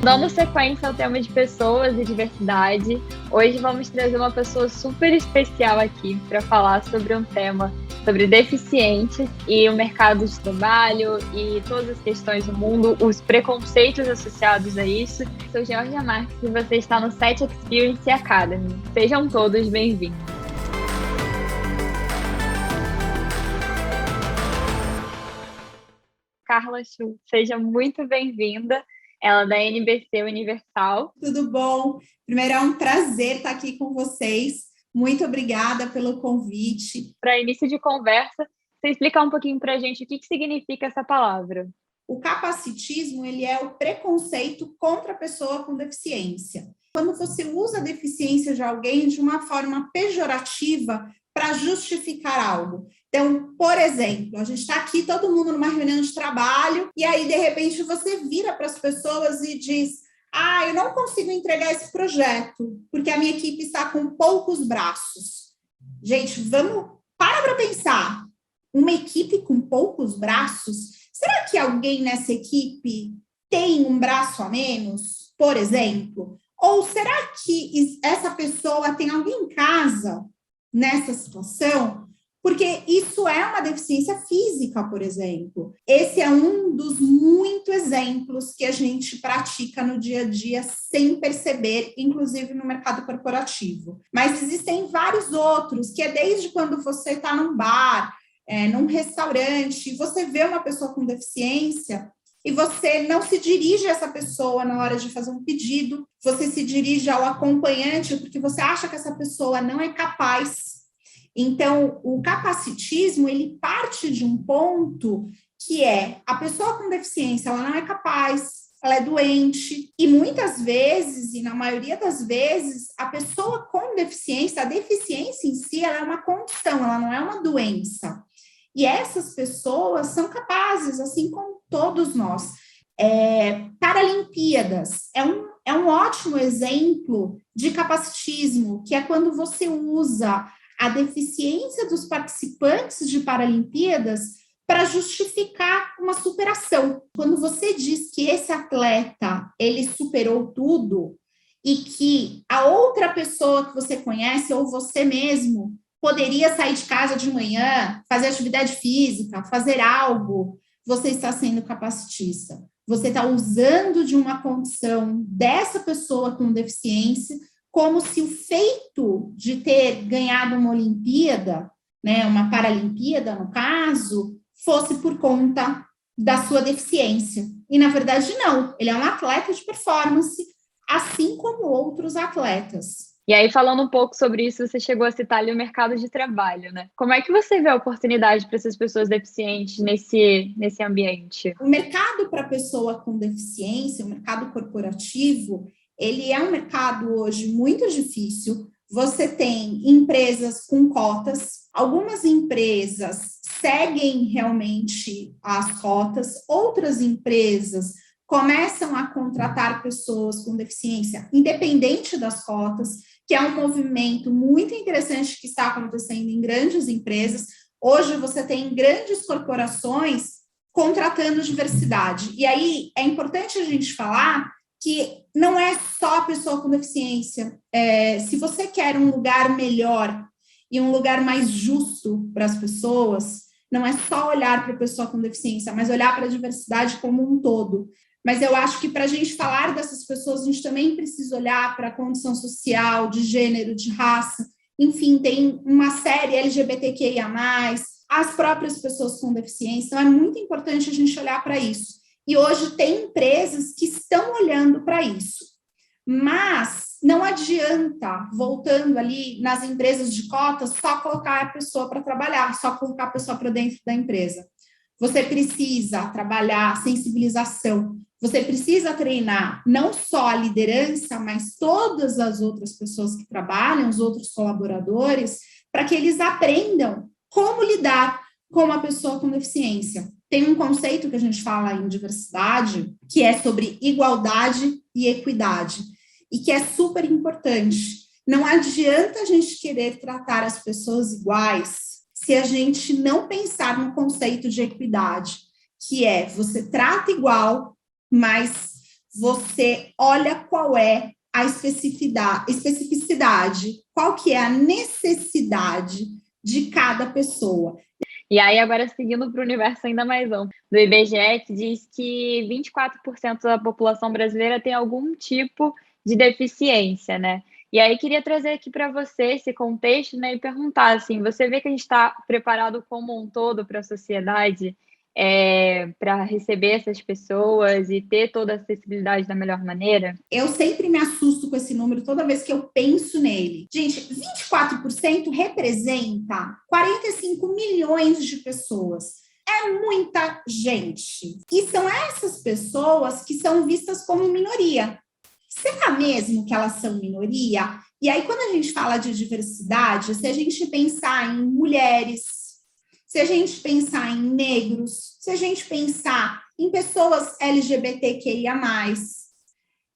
Dando sequência ao tema de pessoas e diversidade, hoje vamos trazer uma pessoa super especial aqui para falar sobre um tema sobre deficientes e o mercado de trabalho e todas as questões do mundo, os preconceitos associados a isso. Sou Georgia Marques e você está no SET Experience Academy. Sejam todos bem-vindos. Carla Chu, seja muito bem-vinda. Ela é da NBC Universal. Tudo bom? Primeiro, é um prazer estar aqui com vocês. Muito obrigada pelo convite. Para início de conversa, você explicar um pouquinho para a gente o que significa essa palavra. O capacitismo, ele é o preconceito contra a pessoa com deficiência. Quando você usa a deficiência de alguém de uma forma pejorativa para justificar algo. Então, por exemplo, a gente está aqui, todo mundo numa reunião de trabalho, e aí, de repente, você vira para as pessoas e diz: eu não consigo entregar esse projeto, porque a minha equipe está com poucos braços. Gente, para pensar. Uma equipe com poucos braços, será que alguém nessa equipe tem um braço a menos, por exemplo? Ou será que essa pessoa tem alguém em casa nessa situação? Porque isso é uma deficiência física, por exemplo. Esse é um dos muitos exemplos que a gente pratica no dia a dia sem perceber, inclusive no mercado corporativo. Mas existem vários outros, que é desde quando você está num bar, num restaurante, você vê uma pessoa com deficiência e você não se dirige a essa pessoa na hora de fazer um pedido, você se dirige ao acompanhante porque você acha que essa pessoa não é capaz. Então, o capacitismo, ele parte de um ponto que é a pessoa com deficiência, ela não é capaz, ela é doente, e muitas vezes, e na maioria das vezes, a pessoa com deficiência, a deficiência em si, ela é uma condição, ela não é uma doença. E essas pessoas são capazes, assim como todos nós. Paralimpíadas é um ótimo exemplo de capacitismo, que é quando você usa a deficiência dos participantes de Paralimpíadas para justificar uma superação. Quando você diz que esse atleta, ele superou tudo e que a outra pessoa que você conhece, ou você mesmo, poderia sair de casa de manhã, fazer atividade física, fazer algo, você está sendo capacitista. Você está usando de uma condição dessa pessoa com deficiência como se o feito de ter ganhado uma Olimpíada, né, uma Paralimpíada, no caso, fosse por conta da sua deficiência. E, na verdade, não. Ele é um atleta de performance, assim como outros atletas. E aí, falando um pouco sobre isso, você chegou a citar ali o mercado de trabalho, né? Como é que você vê a oportunidade para essas pessoas deficientes nesse ambiente? O mercado para pessoa com deficiência, o mercado corporativo, ele é um mercado hoje muito difícil. Você tem empresas com cotas, algumas empresas seguem realmente as cotas, outras empresas começam a contratar pessoas com deficiência, independente das cotas, que é um movimento muito interessante que está acontecendo em grandes empresas. Hoje você tem grandes corporações contratando diversidade. E aí é importante a gente falar que não é só a pessoa com deficiência. Se você quer um lugar melhor e um lugar mais justo para as pessoas, não é só olhar para a pessoa com deficiência, mas olhar para a diversidade como um todo. Mas eu acho que para a gente falar dessas pessoas, a gente também precisa olhar para a condição social, de gênero, de raça. Enfim, tem uma série LGBTQIA+, as próprias pessoas com deficiência. Então, é muito importante a gente olhar para isso. E hoje tem empresas que estão olhando para isso. Mas não adianta, voltando ali nas empresas de cotas, só colocar a pessoa para trabalhar, só colocar a pessoa para dentro da empresa. Você precisa trabalhar sensibilização, você precisa treinar não só a liderança, mas todas as outras pessoas que trabalham, os outros colaboradores, para que eles aprendam como lidar com uma pessoa com deficiência. Tem um conceito que a gente fala em diversidade, que é sobre igualdade e equidade, e que é super importante. Não adianta a gente querer tratar as pessoas iguais se a gente não pensar no conceito de equidade, que é você trata igual, mas você olha qual é a especificidade, qual que é a necessidade de cada pessoa. E aí, agora seguindo para o universo ainda mais amplo, do IBGE, que diz que 24% da população brasileira tem algum tipo de deficiência, né? E aí, queria trazer aqui para você esse contexto, né, e perguntar, assim, você vê que a gente está preparado como um todo para a sociedade, para receber essas pessoas e ter toda a acessibilidade da melhor maneira? Eu sempre me assusto com esse número toda vez que eu penso nele. Gente, 24% representa 45 milhões de pessoas. É muita gente. E são essas pessoas que são vistas como minoria. Será mesmo que elas são minoria? E aí, quando a gente fala de diversidade, se a gente pensar em mulheres, se a gente pensar em negros, se a gente pensar em pessoas LGBTQIA+,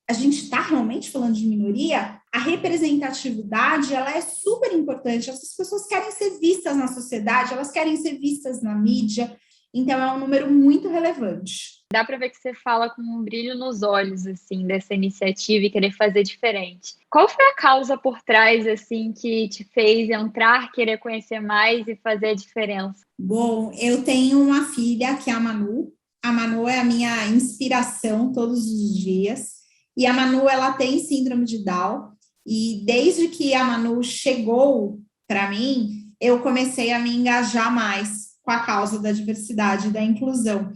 a gente está realmente falando de minoria? A representatividade, ela é super importante. Essas pessoas querem ser vistas na sociedade, elas querem ser vistas na mídia. Então, é um número muito relevante. Dá para ver que você fala com um brilho nos olhos, assim, dessa iniciativa e querer fazer diferente. Qual foi a causa por trás, assim, que te fez entrar, querer conhecer mais e fazer a diferença? Bom, eu tenho uma filha, que é a Manu. A Manu é a minha inspiração todos os dias. E a Manu, ela tem síndrome de Down. E desde que a Manu chegou para mim, eu comecei a me engajar mais com a causa da diversidade e da inclusão.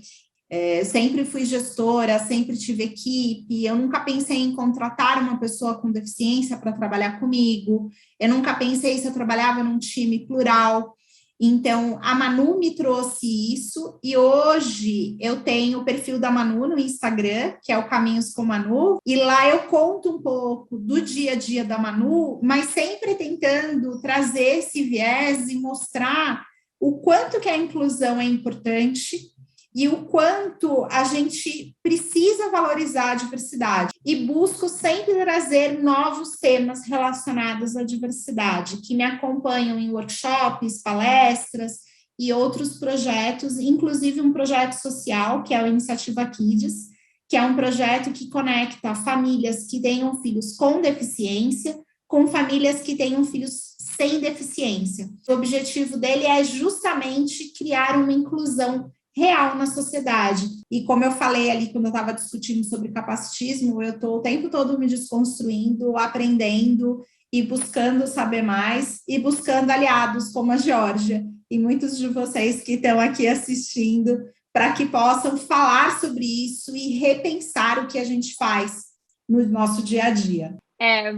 Sempre fui gestora, sempre tive equipe, eu nunca pensei em contratar uma pessoa com deficiência para trabalhar comigo, eu nunca pensei se eu trabalhava num time plural. Então, a Manu me trouxe isso, e hoje eu tenho o perfil da Manu no Instagram, que é o Caminhos com Manu, e lá eu conto um pouco do dia a dia da Manu, mas sempre tentando trazer esse viés e mostrar o quanto que a inclusão é importante, e o quanto a gente precisa valorizar a diversidade. E busco sempre trazer novos temas relacionados à diversidade, que me acompanham em workshops, palestras e outros projetos, inclusive um projeto social, que é a Iniciativa Kids, que é um projeto que conecta famílias que tenham filhos com deficiência com famílias que tenham filhos sem deficiência. O objetivo dele é justamente criar uma inclusão real na sociedade. E como eu falei ali quando eu estava discutindo sobre capacitismo, eu estou o tempo todo me desconstruindo, aprendendo e buscando saber mais e buscando aliados como a Geórgia e muitos de vocês que estão aqui assistindo para que possam falar sobre isso e repensar o que a gente faz no nosso dia a dia.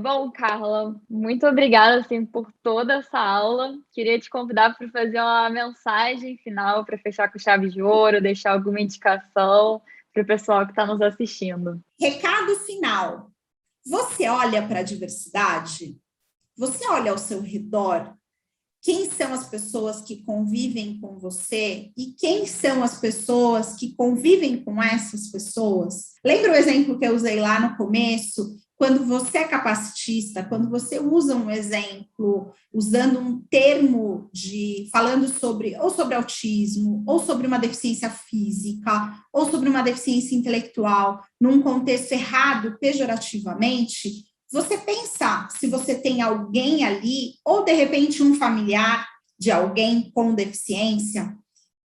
Bom, Carla, muito obrigada assim, por toda essa aula. Queria te convidar para fazer uma mensagem final para fechar com chave de ouro, deixar alguma indicação para o pessoal que está nos assistindo. Recado final. Você olha para a diversidade? Você olha ao seu redor? Quem são as pessoas que convivem com você e quem são as pessoas que convivem com essas pessoas? Lembra o exemplo que eu usei lá no começo? Quando você é capacitista, quando você usa um exemplo, usando um termo falando sobre autismo, ou sobre uma deficiência física, ou sobre uma deficiência intelectual, num contexto errado, pejorativamente, você pensa se você tem alguém ali, ou de repente um familiar de alguém com deficiência,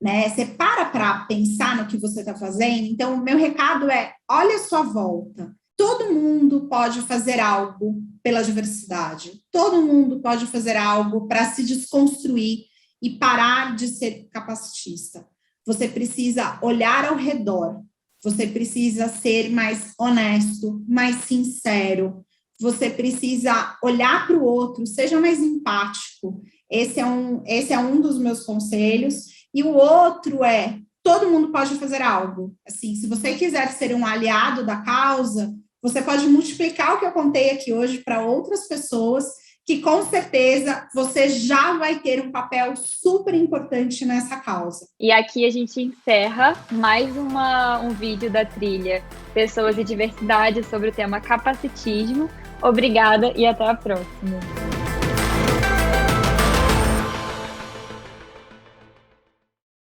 né? Você para pensar no que você está fazendo. Então, o meu recado é: olha a sua volta. Todo mundo pode fazer algo pela diversidade. Todo mundo pode fazer algo para se desconstruir e parar de ser capacitista. Você precisa olhar ao redor. Você precisa ser mais honesto, mais sincero. Você precisa olhar para o outro, seja mais empático. Esse é um dos meus conselhos. E o outro é: todo mundo pode fazer algo. Assim, se você quiser ser um aliado da causa, você pode multiplicar o que eu contei aqui hoje para outras pessoas, que com certeza você já vai ter um papel super importante nessa causa. E aqui a gente encerra mais um vídeo da trilha Pessoas e Diversidade sobre o tema capacitismo. Obrigada e até a próxima.